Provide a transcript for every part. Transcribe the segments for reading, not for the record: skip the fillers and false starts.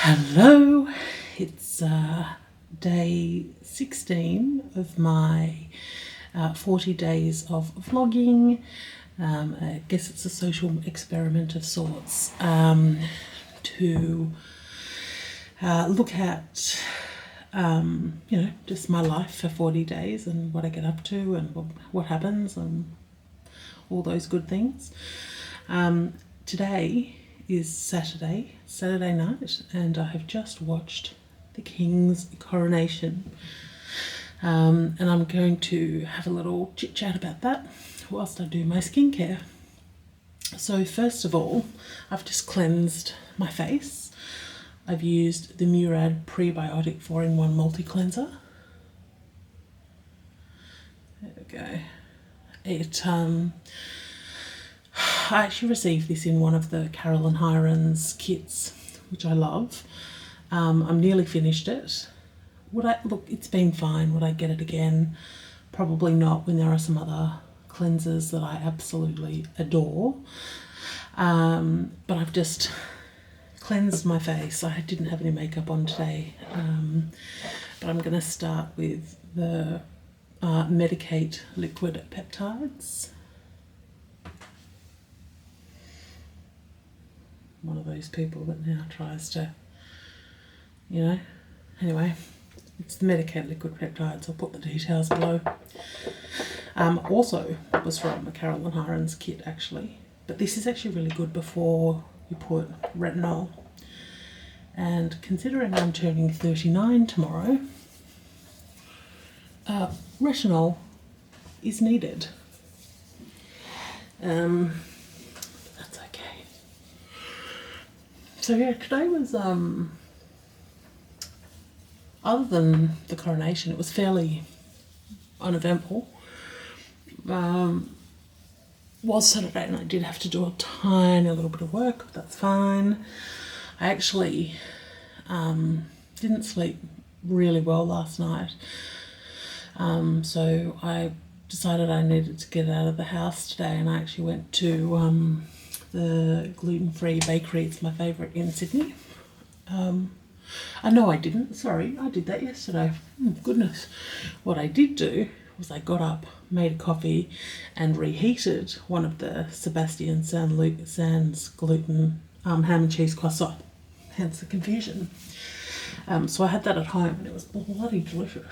Hello, it's day 16 of my 40 days of vlogging. I guess it's a social experiment of sorts to look at, just my life for 40 days and what I get up to and what happens and all those good things. Today is Saturday night, and I have just watched the King's Coronation, and I'm going to have a little chit chat about that whilst I do my skincare. So first of all, I've just cleansed my face. I've used the Murad prebiotic 4-in-1 multi-cleanser. There we go. I actually received this in one of the Caroline Hirons kits, which I love. I'm nearly finished it. It's been fine. Would I get it again? Probably not, when there are some other cleansers that I absolutely adore. But I've just cleansed my face. I didn't have any makeup on today. But I'm going to start with the Medicate liquid peptides. One of those people that now tries to, anyway, it's the Medicate liquid peptides. I'll put the details below. Also was from a Caroline Hirons kit actually, but this is actually really good before you put Retinal. And considering I'm turning 39 tomorrow, Retinal is needed. That's okay. So yeah, today was, other than the coronation, it was fairly uneventful. Was Saturday and I did have to do a tiny little bit of work, but that's fine. I actually didn't sleep really well last night, so I decided I needed to get out of the house today, and I actually went to the gluten-free bakery. It's my favourite in Sydney. No, I didn't. Sorry, I did that yesterday. Goodness. What I did do was I got up, made a coffee, and reheated one of the Sebastian Sands gluten ham and cheese croissant. Hence the confusion. So I had that at home, and it was bloody delicious.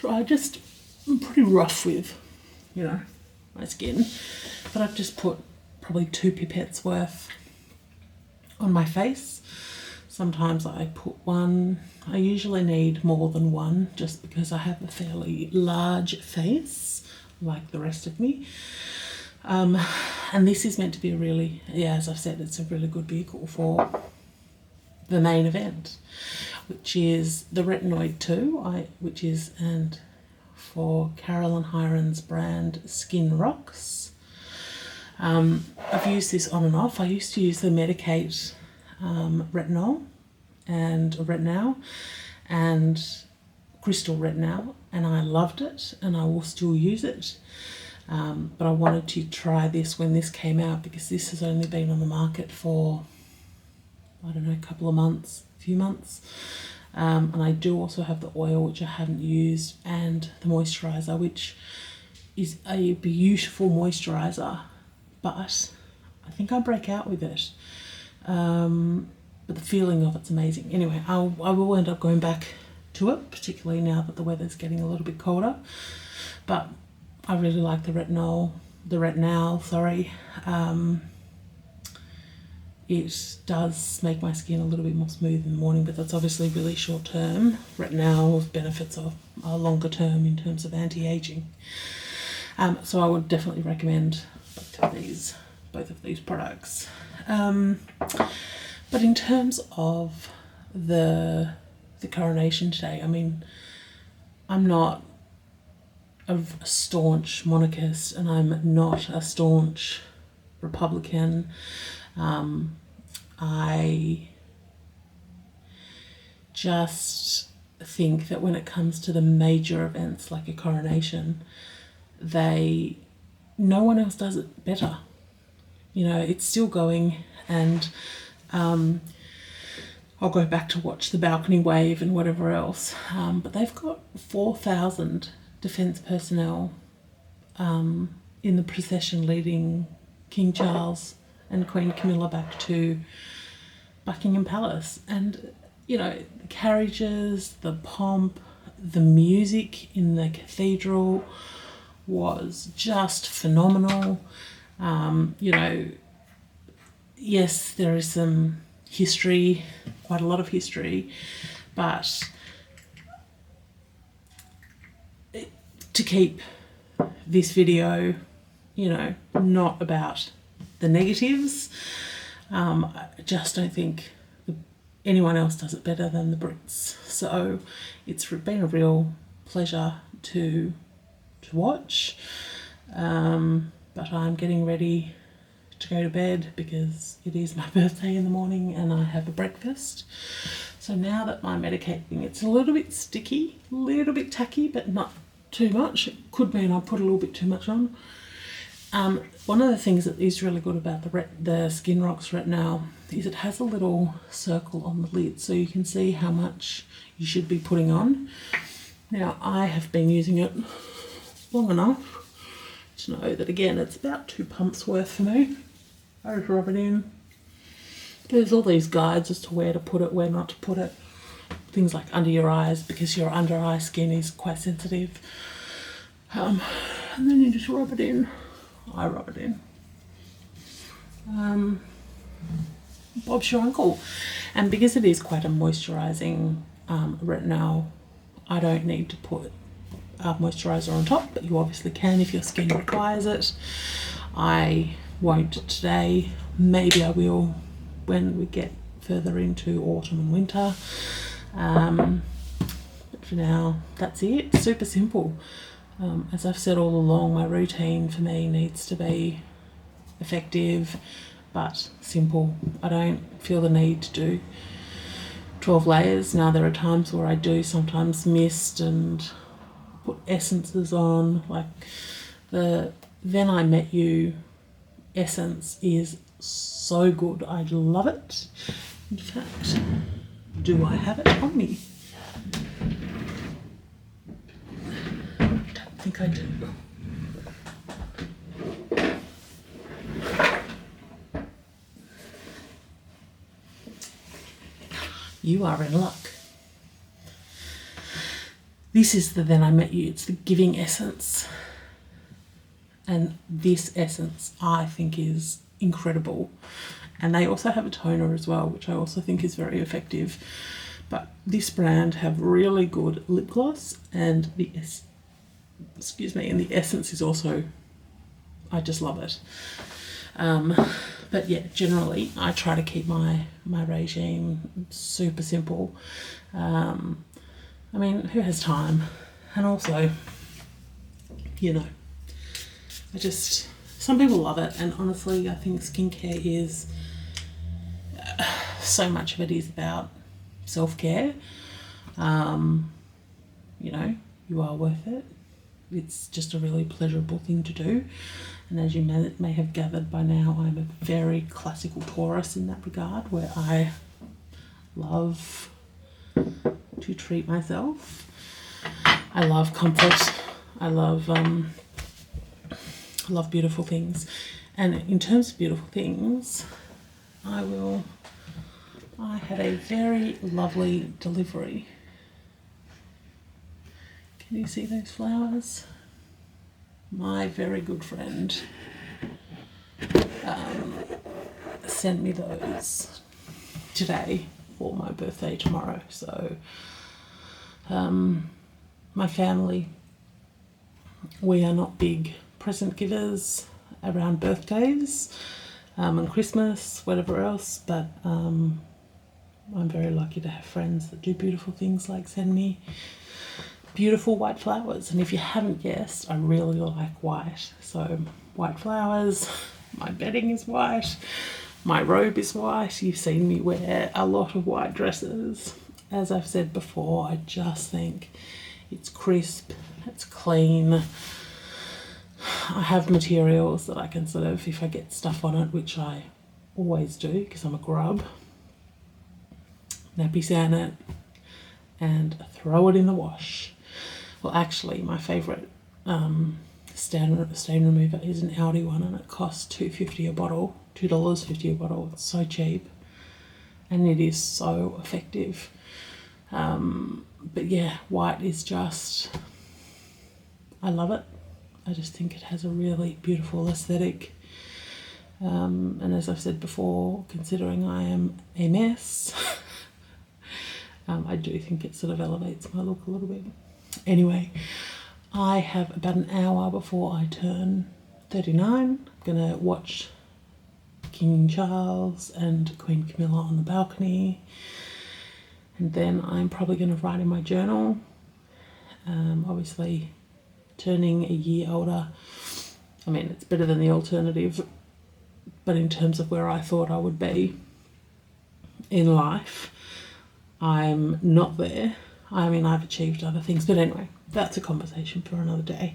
So I'm pretty rough with, my skin, but I've just put probably 2 pipettes worth on my face. Sometimes I put 1. I usually need more than 1, just because I have a fairly large face like the rest of me. And this is meant to be a really, as I've said, it's a really good vehicle for the main event, which is the Retinoid 2, and for Caroline Hirons brand Skinrocks. I've used this on and off. I used to use the Medicate Retinal and Crystal Retinal, and I loved it, and I will still use it. But I wanted to try this when this came out, because this has only been on the market for, I don't know, a few months. And I do also have the oil, which I haven't used, and the moisturiser, which is a beautiful moisturiser, but I think I break out with it. But the feeling of it's amazing. Anyway, I will end up going back to it, particularly now that the weather's getting a little bit colder. But I really like the Retinal. It does make my skin a little bit more smooth in the morning, but that's obviously really short term. Retinal's benefits are longer term in terms of anti-aging. So I would definitely recommend both of these products. But in terms of the coronation today, I mean, I'm not a staunch monarchist, and I'm not a staunch Republican. I just think that when it comes to the major events like a coronation, no one else does it better. It's still going, and I'll go back to watch the balcony wave and whatever else. But they've got 4,000 defence personnel in the procession leading King Charles and Queen Camilla back to Buckingham Palace. And, you know, the carriages, the pomp, the music in the cathedral was just phenomenal. You know, yes, there is some history, quite a lot of history, but to keep this video, you know, not about the negatives, I just don't think anyone else does it better than the Brits. So it's been a real pleasure to watch, but I'm getting ready to go to bed because it is my birthday in the morning and I have a breakfast. So now that my medicating, it's a little bit sticky, a little bit tacky, but not too much. It could mean I put a little bit too much on. One of the things that is really good about the Skinrocks Retinal is it has a little circle on the lid so you can see how much you should be putting on. Now, I have been using it long enough to know that, again, it's about 2 pumps worth for me. I just rub it in. There's all these guides as to where to put it, where not to put it. Things like under your eyes, because your under eye skin is quite sensitive. And then you just rub it in. I rub it in. Bob's your uncle. And because it is quite a moisturising retinol, I don't need to put moisturiser on top, but you obviously can if your skin requires it. I won't today. Maybe I will when we get further into autumn and winter. But for now, that's it. Super simple. As I've said all along, my routine for me needs to be effective but simple. I don't feel the need to do 12 layers. Now, there are times where I do sometimes mist and put essences on, like the Then I Met You essence is so good. I love it. In fact, do I have it on me? I don't think I do. You are in luck. This is the Then I Met You. It's the Giving Essence. And this essence I think is incredible. And they also have a toner as well, which I also think is very effective. But this brand have really good lip gloss, and the essence is also, I just love it. But yeah, generally I try to keep my regime super simple. I mean, who has time? And also, you know, some people love it, and honestly I think skincare is, so much of it is about self-care. You know, you are worth it. It's just a really pleasurable thing to do. And as you may have gathered by now, I'm a very classical Taurus in that regard, where I love to treat myself. I love comfort. I love beautiful things. And in terms of beautiful things, I had a very lovely delivery. Can you see those flowers? My very good friend sent me those today for my birthday tomorrow. So my family, we are not big present givers around birthdays and Christmas, whatever else, but I'm very lucky to have friends that do beautiful things, like send me beautiful white flowers. And if you haven't guessed, I really like white. So white flowers, my bedding is white, my robe is white. You've seen me wear a lot of white dresses. As I've said before, I just think it's crisp, it's clean. I have materials that I can sort of, if I get stuff on it, which I always do because I'm a grub, nappy sand it, and throw it in the wash. Well, actually, my favourite stain remover is an Audi one, and it costs $2.50 a bottle. $2.50 a bottle. It's so cheap, and it is so effective. But yeah, white is just, I love it. I just think it has a really beautiful aesthetic. And as I've said before, considering I am a mess, I do think it sort of elevates my look a little bit. Anyway, I have about an hour before I turn 39. I'm going to watch King Charles and Queen Camilla on the balcony. And then I'm probably going to write in my journal. Obviously, turning a year older, I mean, it's better than the alternative, but in terms of where I thought I would be in life, I'm not there. I mean, I've achieved other things, but anyway, that's a conversation for another day.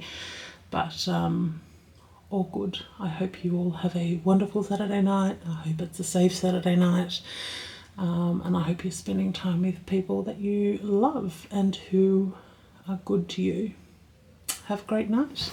But all good. I hope you all have a wonderful Saturday night. I hope it's a safe Saturday night. And I hope you're spending time with people that you love and who are good to you. Have a great night.